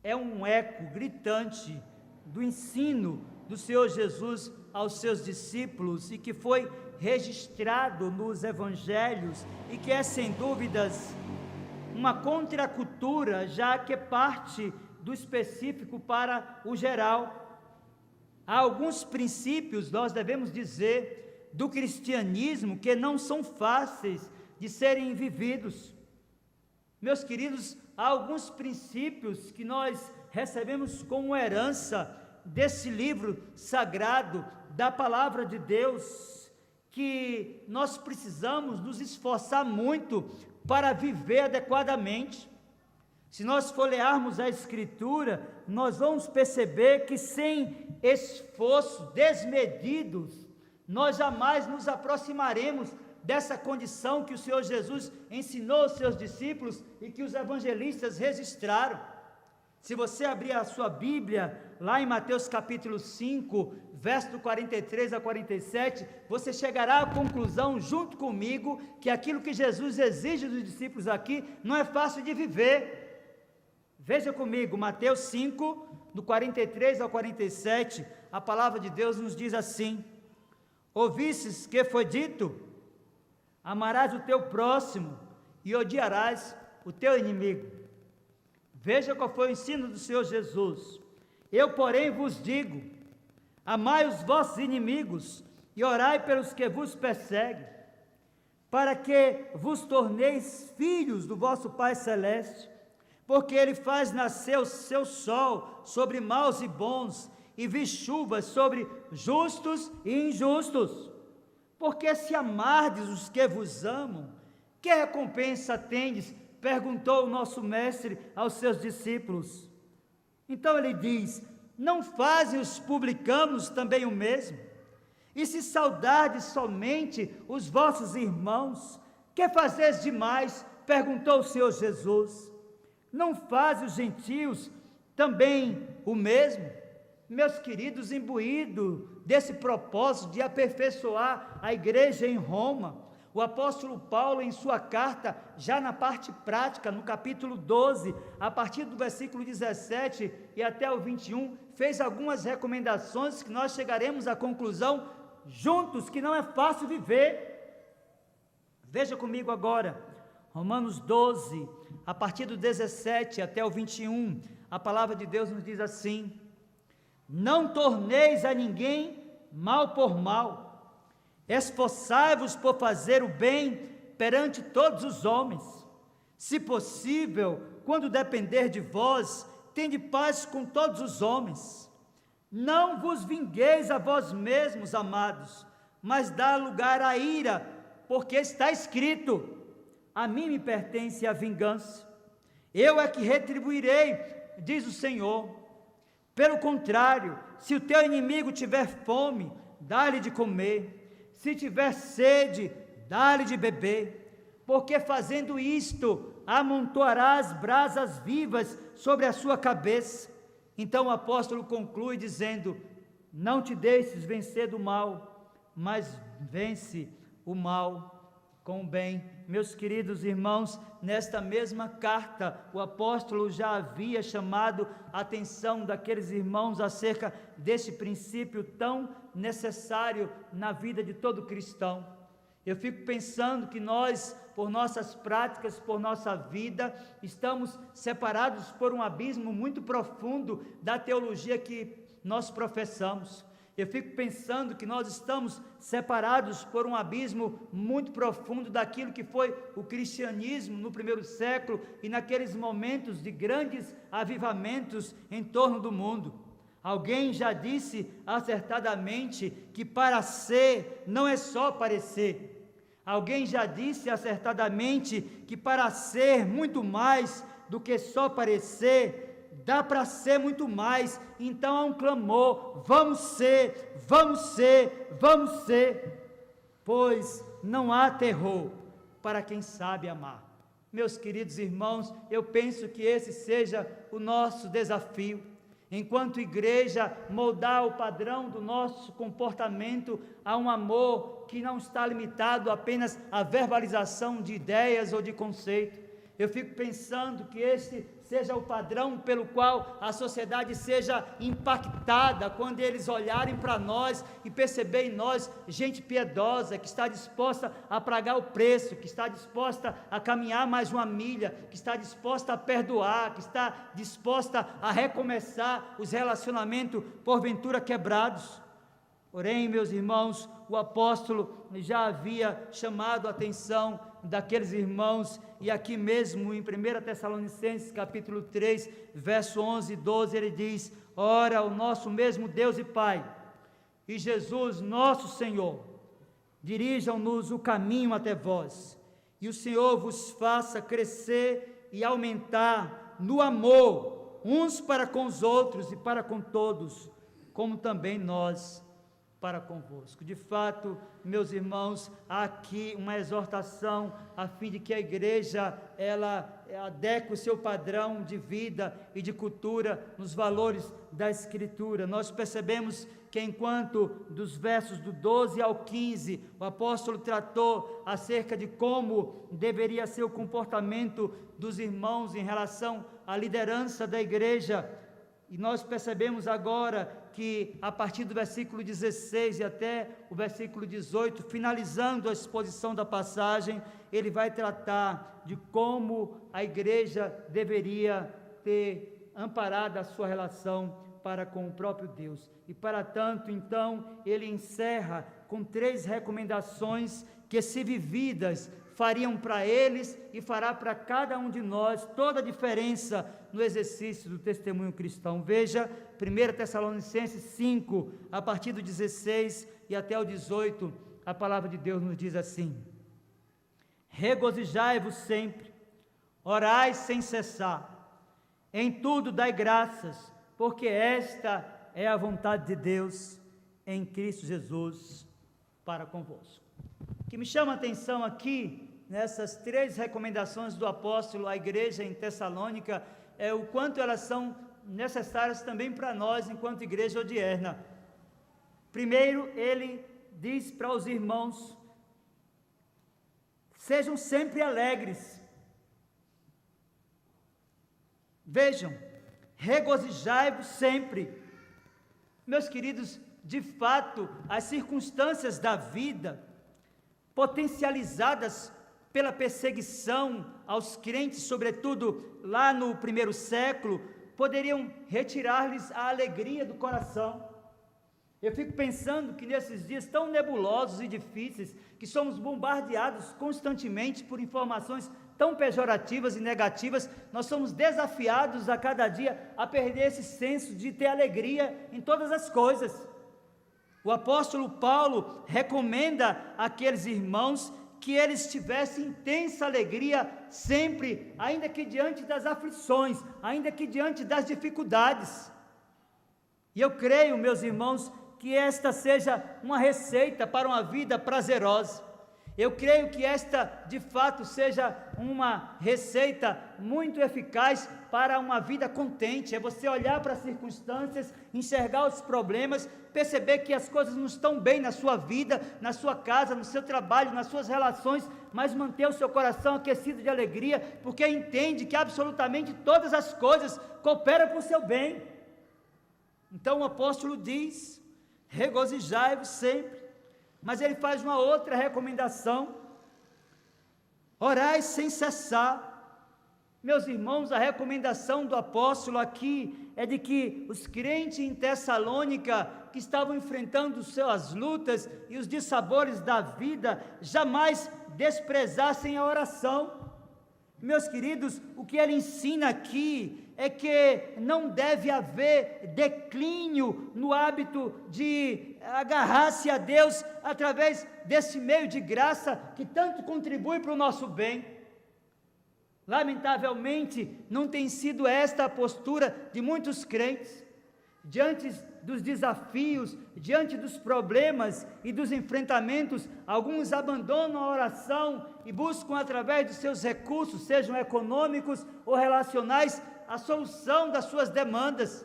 é um eco gritante do ensino do Senhor Jesus aos seus discípulos e que foi registrado nos evangelhos e que é sem dúvidas uma contracultura, já que parte do específico para o geral. Há alguns princípios, nós devemos dizer, do cristianismo que não são fáceis de serem vividos. Meus queridos, há alguns princípios que nós recebemos como herança desse livro sagrado, da palavra de Deus, que nós precisamos nos esforçar muito para viver adequadamente. Se nós folhearmos a Escritura, nós vamos perceber que sem esforço desmedidos, nós jamais nos aproximaremos dessa condição que o Senhor Jesus ensinou aos seus discípulos e que os evangelistas registraram. Se você abrir a sua Bíblia, lá em Mateus capítulo 5, verso do 43 a 47, você chegará à conclusão, junto comigo, que aquilo que Jesus exige dos discípulos aqui, não é fácil de viver. Veja comigo, Mateus 5, do 43 ao 47, a palavra de Deus nos diz assim: ouvistes que foi dito, amarás o teu próximo e odiarás o teu inimigo. Veja qual foi o ensino do Senhor Jesus. Eu, porém, vos digo, amai os vossos inimigos e orai pelos que vos perseguem, para que vos torneis filhos do vosso Pai Celeste, porque Ele faz nascer o seu sol sobre maus e bons, e vi chuvas sobre justos e injustos. Porque se amardes os que vos amam, que recompensa tendes? Perguntou o nosso mestre aos seus discípulos. Então ele diz: não fazem os publicanos também o mesmo? E se saudardes somente os vossos irmãos, que fazeis demais? Perguntou o Senhor Jesus. Não fazem os gentios também o mesmo? Meus queridos, imbuído desse propósito de aperfeiçoar a igreja em Roma, o apóstolo Paulo, em sua carta, já na parte prática, no capítulo 12, a partir do versículo 17 e até o 21, fez algumas recomendações que nós chegaremos à conclusão juntos que não é fácil viver. Veja comigo agora, Romanos 12, a partir do 17 até o 21, a palavra de Deus nos diz assim: não torneis a ninguém mal por mal, esforçai-vos por fazer o bem perante todos os homens. Se possível, quando depender de vós, tende paz com todos os homens. Não vos vingueis a vós mesmos, amados, mas dá lugar à ira, porque está escrito: a mim me pertence a vingança, eu é que retribuirei, diz o Senhor. Pelo contrário, se o teu inimigo tiver fome, dá-lhe de comer, se tiver sede, dá-lhe de beber, porque fazendo isto, amontoarás brasas vivas sobre a sua cabeça. Então o apóstolo conclui dizendo: não te deixes vencer do mal, mas vence o mal com o bem. Meus queridos irmãos, nesta mesma carta, o apóstolo já havia chamado a atenção daqueles irmãos acerca deste princípio tão necessário na vida de todo cristão. Eu fico pensando que nós, por nossas práticas, por nossa vida, estamos separados por um abismo muito profundo da teologia que nós professamos. Eu fico pensando que nós estamos separados por um abismo muito profundo daquilo que foi o cristianismo no primeiro século e naqueles momentos de grandes avivamentos em torno do mundo. Alguém já disse acertadamente que para ser não é só parecer. Alguém já disse acertadamente que para ser muito mais do que só parecer, dá para ser muito mais. Então há um clamor: vamos ser, vamos ser, vamos ser, pois não há terror para quem sabe amar. Meus queridos irmãos, eu penso que esse seja o nosso desafio. Enquanto igreja, moldar o padrão do nosso comportamento a um amor que não está limitado apenas à verbalização de ideias ou de conceitos. Eu fico pensando que este seja o padrão pelo qual a sociedade seja impactada quando eles olharem para nós e perceberem em nós gente piedosa, que está disposta a pagar o preço, que está disposta a caminhar mais uma milha, que está disposta a perdoar, que está disposta a recomeçar os relacionamentos porventura quebrados. Porém, meus irmãos, o apóstolo já havia chamado a atenção daqueles irmãos, e aqui mesmo em 1 Tessalonicenses capítulo 3, verso 11 e 12, ele diz: ora, o nosso mesmo Deus e Pai, e Jesus nosso Senhor, dirijam-nos o caminho até vós, e o Senhor vos faça crescer e aumentar no amor, uns para com os outros e para com todos, como também nós para convosco. De fato, meus irmãos, há aqui uma exortação a fim de que a igreja, ela adeque o seu padrão de vida e de cultura nos valores da Escritura. Nós percebemos que enquanto dos versos do 12 ao 15, o apóstolo tratou acerca de como deveria ser o comportamento dos irmãos em relação à liderança da igreja, e nós percebemos agora que a partir do versículo 16 e até o versículo 18, finalizando a exposição da passagem, ele vai tratar de como a igreja deveria ter amparado a sua relação para com o próprio Deus. E para tanto, então, ele encerra com 3 recomendações que, se vividas, fariam para eles e fará para cada um de nós toda a diferença no exercício do testemunho cristão. Veja 1 Tessalonicenses 5, a partir do 16 e até o 18, a palavra de Deus nos diz assim: regozijai-vos sempre, orai sem cessar, em tudo dai graças, porque esta é a vontade de Deus em Cristo Jesus para convosco. O que me chama a atenção aqui, nessas 3 recomendações do apóstolo à igreja em Tessalônica, é o quanto elas são necessárias também para nós, enquanto igreja odierna. Primeiro, ele diz para os irmãos: sejam sempre alegres. Vejam, regozijai-vos sempre. Meus queridos, de fato, as circunstâncias da vida, potencializadas pela perseguição aos crentes, sobretudo lá no primeiro século, poderiam retirar-lhes a alegria do coração. Eu fico pensando que nesses dias tão nebulosos e difíceis, que somos bombardeados constantemente por informações tão pejorativas e negativas, nós somos desafiados a cada dia a perder esse senso de ter alegria em todas as coisas. O apóstolo Paulo recomenda àqueles irmãos que eles tivessem intensa alegria sempre, ainda que diante das aflições, ainda que diante das dificuldades. E eu creio, meus irmãos, que esta seja uma receita para uma vida prazerosa. Eu creio que esta, de fato, seja uma receita muito eficaz para uma vida contente. É você olhar para as circunstâncias, enxergar os problemas, perceber que as coisas não estão bem na sua vida, na sua casa, no seu trabalho, nas suas relações, mas manter o seu coração aquecido de alegria, porque entende que absolutamente todas as coisas cooperam para o seu bem. Então o apóstolo diz: regozijai-vos sempre. Mas ele faz uma outra recomendação: orai sem cessar. Meus irmãos, a recomendação do apóstolo aqui é de que os crentes em Tessalônica, que estavam enfrentando as lutas e os dissabores da vida, jamais desprezassem a oração. Meus queridos, o que ele ensina aqui é que não deve haver declínio no hábito de agarrar-se a Deus através desse meio de graça que tanto contribui para o nosso bem. Lamentavelmente, não tem sido esta a postura de muitos crentes. Diante dos desafios, diante dos problemas e dos enfrentamentos, alguns abandonam a oração e buscam através dos seus recursos, sejam econômicos ou relacionais, a solução das suas demandas.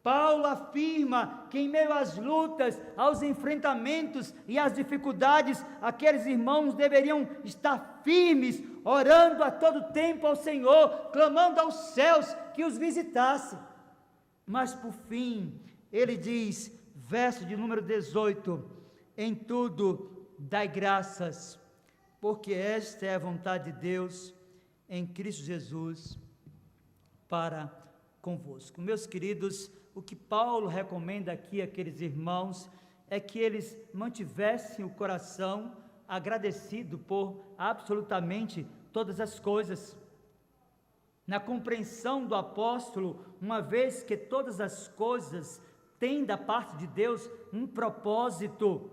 Paulo afirma que em meio às lutas, aos enfrentamentos e às dificuldades, aqueles irmãos deveriam estar firmes, orando a todo tempo ao Senhor, clamando aos céus que os visitasse. Mas por fim, ele diz, verso de número 18, em tudo dai graças, porque esta é a vontade de Deus em Cristo Jesus para convosco. Meus queridos, o que Paulo recomenda aqui àqueles irmãos é que eles mantivessem o coração agradecido por absolutamente todas as coisas. Na compreensão do apóstolo, uma vez que todas as coisas têm da parte de Deus um propósito,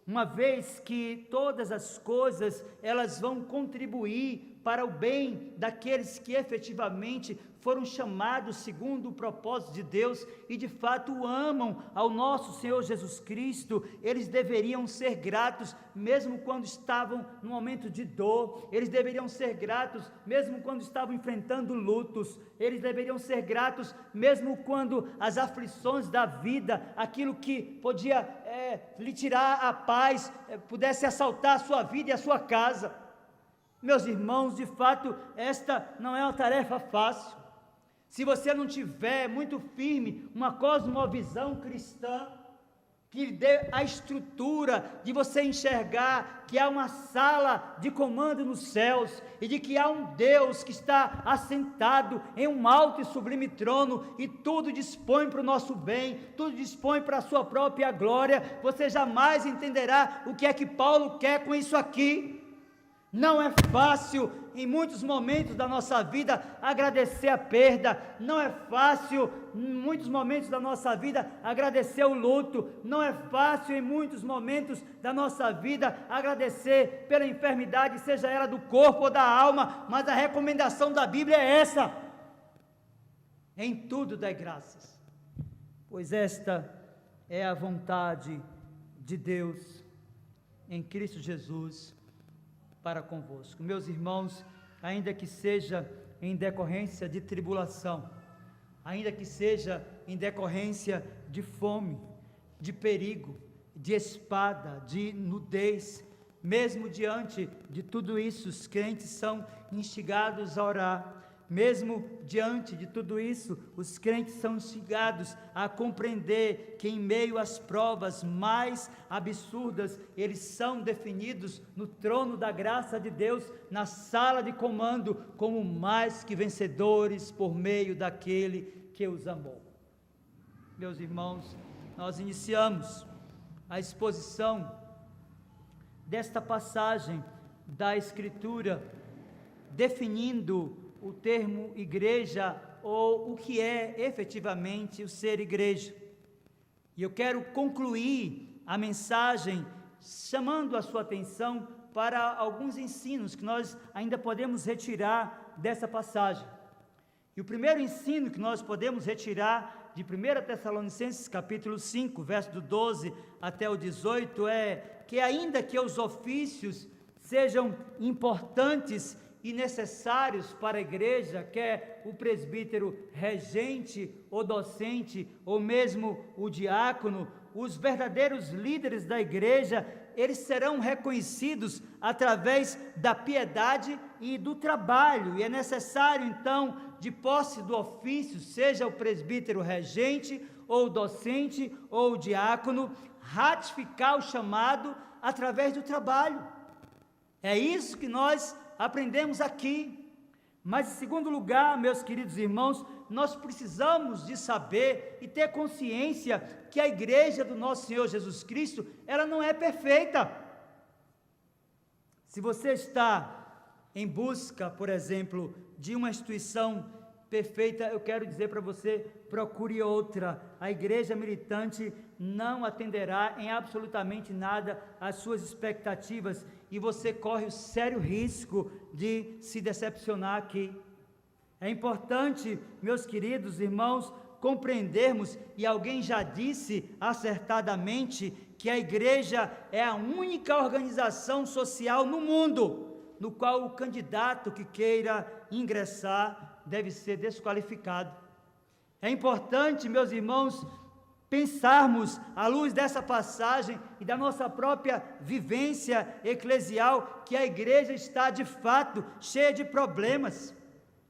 uma vez que todas as coisas elas vão contribuir para o bem daqueles que efetivamente foram chamados segundo o propósito de Deus e de fato amam ao nosso Senhor Jesus Cristo, eles deveriam ser gratos mesmo quando estavam no momento de dor, eles deveriam ser gratos mesmo quando estavam enfrentando lutos, eles deveriam ser gratos mesmo quando as aflições da vida, aquilo que podia lhe tirar a paz, pudesse assaltar a sua vida e a sua casa. Meus irmãos, de fato, esta não é uma tarefa fácil. Se você não tiver muito firme uma cosmovisão cristã, que lhe dê a estrutura de você enxergar que há uma sala de comando nos céus, e de que há um Deus que está assentado em um alto e sublime trono, e tudo dispõe para o nosso bem, tudo dispõe para a sua própria glória, você jamais entenderá o que é que Paulo quer com isso aqui. Não é fácil, em muitos momentos da nossa vida, agradecer a perda, não é fácil, em muitos momentos da nossa vida, agradecer o luto, não é fácil, em muitos momentos da nossa vida, agradecer pela enfermidade, seja ela do corpo ou da alma, mas a recomendação da Bíblia é essa: em tudo dai graças, pois esta é a vontade de Deus em Cristo Jesus para convosco. Meus irmãos, ainda que seja em decorrência de tribulação, ainda que seja em decorrência de fome, de perigo, de espada, de nudez, mesmo diante de tudo isso, os crentes são instigados a orar. Mesmo diante de tudo isso, os crentes são instigados a compreender que em meio às provas mais absurdas, eles são definidos no trono da graça de Deus, na sala de comando, como mais que vencedores por meio daquele que os amou. Meus irmãos, nós iniciamos a exposição desta passagem da Escritura definindo o termo igreja ou o que é efetivamente o ser igreja. E eu quero concluir a mensagem chamando a sua atenção para alguns ensinos que nós ainda podemos retirar dessa passagem. E o primeiro ensino que nós podemos retirar de 1 Tessalonicenses capítulo 5, verso do 12 até o 18 é que ainda que os ofícios sejam importantes e necessários para a igreja, quer o presbítero regente ou docente, ou mesmo o diácono, os verdadeiros líderes da igreja, eles serão reconhecidos através da piedade e do trabalho, e é necessário então, de posse do ofício, seja o presbítero regente, ou o docente, ou o diácono, ratificar o chamado através do trabalho. É isso que nós aprendemos aqui. Mas em segundo lugar, meus queridos irmãos, nós precisamos de saber e ter consciência que a igreja do nosso Senhor Jesus Cristo, ela não é perfeita. Se você está em busca, por exemplo, de uma instituição perfeita, eu quero dizer para você, procure outra. A igreja militante não atenderá em absolutamente nada às suas expectativas e você corre o sério risco de se decepcionar aqui. É importante, meus queridos irmãos, compreendermos, e alguém já disse acertadamente, que a igreja é a única organização social no mundo, no qual o candidato que queira ingressar deve ser desqualificado. É importante, meus irmãos, pensarmos, à luz dessa passagem e da nossa própria vivência eclesial, que a igreja está de fato cheia de problemas.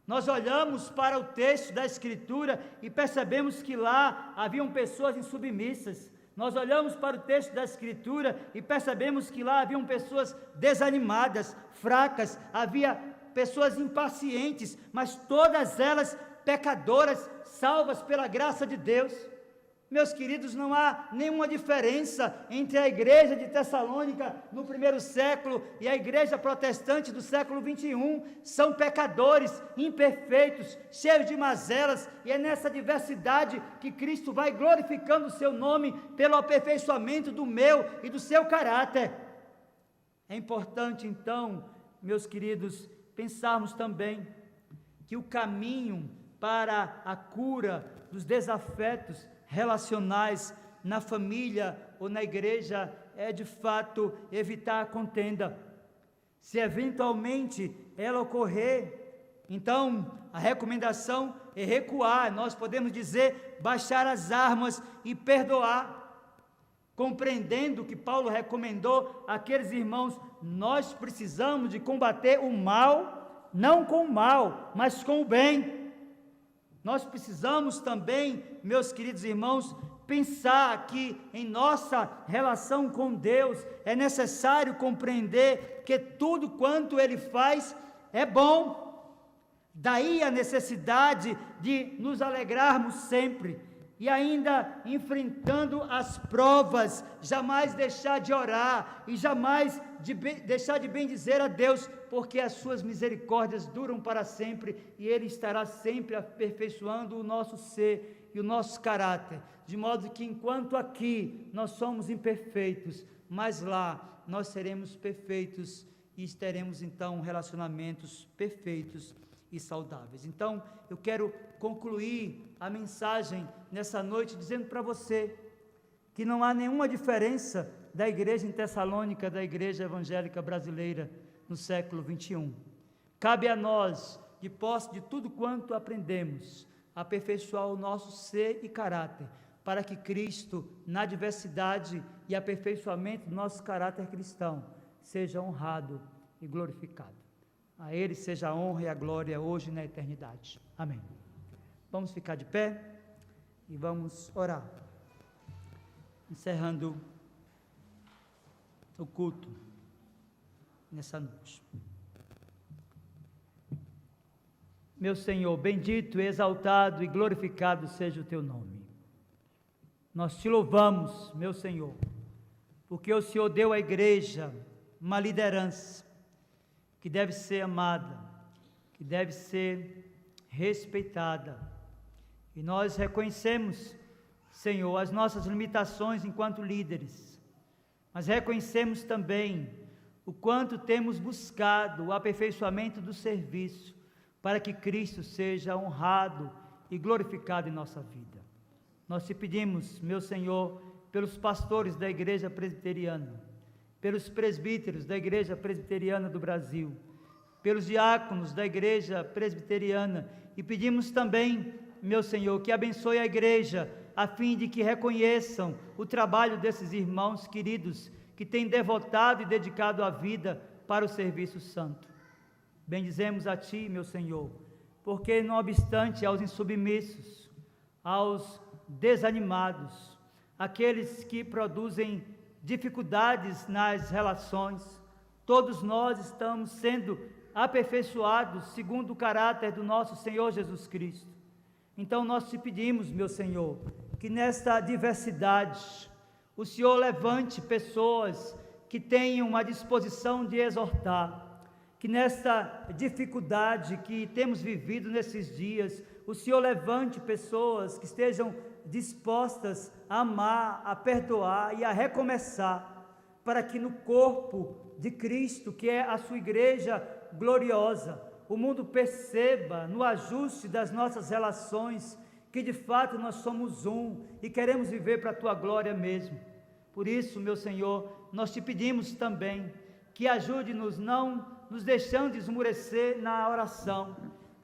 Nós olhamos para o texto da Escritura e percebemos que lá haviam pessoas insubmissas. Nós olhamos para o texto da Escritura e percebemos que lá haviam pessoas desanimadas, fracas, havia pessoas impacientes, mas todas elas pecadoras, salvas pela graça de Deus. Meus queridos, não há nenhuma diferença entre a igreja de Tessalônica no primeiro século e a igreja protestante do século 21. São pecadores, imperfeitos, cheios de mazelas, e é nessa diversidade que Cristo vai glorificando o seu nome pelo aperfeiçoamento do meu e do seu caráter. É importante então, meus queridos, pensarmos também que o caminho para a cura dos desafetos relacionais na família ou na igreja é de fato evitar a contenda. Se eventualmente ela ocorrer, então a recomendação é recuar, nós podemos dizer baixar as armas e perdoar, compreendendo que Paulo recomendou àqueles irmãos: nós precisamos de combater o mal, não com o mal, mas com o bem. Nós precisamos também, meus queridos irmãos, pensar que em nossa relação com Deus é necessário compreender que tudo quanto Ele faz é bom. Daí a necessidade de nos alegrarmos sempre e ainda enfrentando as provas, jamais deixar de orar e jamais deixar de bendizer a Deus, porque as suas misericórdias duram para sempre e Ele estará sempre aperfeiçoando o nosso ser e o nosso caráter, de modo que enquanto aqui nós somos imperfeitos, mas lá nós seremos perfeitos e teremos então relacionamentos perfeitos e saudáveis. Então, eu quero concluir a mensagem nessa noite dizendo para você que não há nenhuma diferença da igreja em Tessalônica da igreja evangélica brasileira no século 21. Cabe a nós, de posse de tudo quanto aprendemos, aperfeiçoar o nosso ser e caráter, para que Cristo, na diversidade e aperfeiçoamento do nosso caráter cristão, seja honrado e glorificado. A Ele seja a honra e a glória hoje e na eternidade. Amém. Vamos ficar de pé e vamos orar, encerrando o culto nessa noite. Meu Senhor, bendito, exaltado e glorificado seja o Teu nome. Nós Te louvamos, meu Senhor, porque o Senhor deu à igreja uma liderança que deve ser amada, que deve ser respeitada. E nós reconhecemos, Senhor, as nossas limitações enquanto líderes, mas reconhecemos também o quanto temos buscado o aperfeiçoamento do serviço para que Cristo seja honrado e glorificado em nossa vida. Nós te pedimos, meu Senhor, pelos pastores da Igreja Presbiteriana, pelos presbíteros da Igreja Presbiteriana do Brasil, pelos diáconos da Igreja Presbiteriana, e pedimos também, meu Senhor, que abençoe a Igreja, a fim de que reconheçam o trabalho desses irmãos queridos, que têm devotado e dedicado a vida para o serviço santo. Bendizemos a Ti, meu Senhor, porque não obstante aos insubmissos, aos desanimados, aqueles que produzem dificuldades nas relações, todos nós estamos sendo aperfeiçoados segundo o caráter do nosso Senhor Jesus Cristo. Então nós te pedimos, meu Senhor, que nesta diversidade o Senhor levante pessoas que tenham uma disposição de exortar, que nesta dificuldade que temos vivido nesses dias, o Senhor levante pessoas que estejam dispostas a amar, a perdoar e a recomeçar, para que no corpo de Cristo, que é a sua igreja gloriosa, o mundo perceba no ajuste das nossas relações que de fato nós somos um e queremos viver para a tua glória mesmo. Por isso, meu Senhor, nós te pedimos também que ajude-nos não nos deixando esmurecer na oração,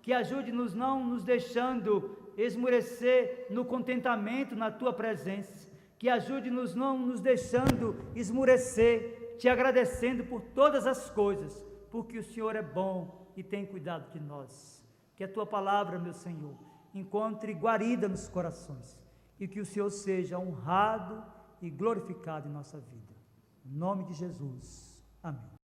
que ajude-nos não nos deixando esmurecer no contentamento na tua presença, que ajude-nos não nos deixando esmurecer, te agradecendo por todas as coisas, porque o Senhor é bom e tem cuidado de nós. Que a tua palavra, meu Senhor, encontre guarida nos corações e que o Senhor seja honrado e glorificado em nossa vida. Em nome de Jesus. Amém.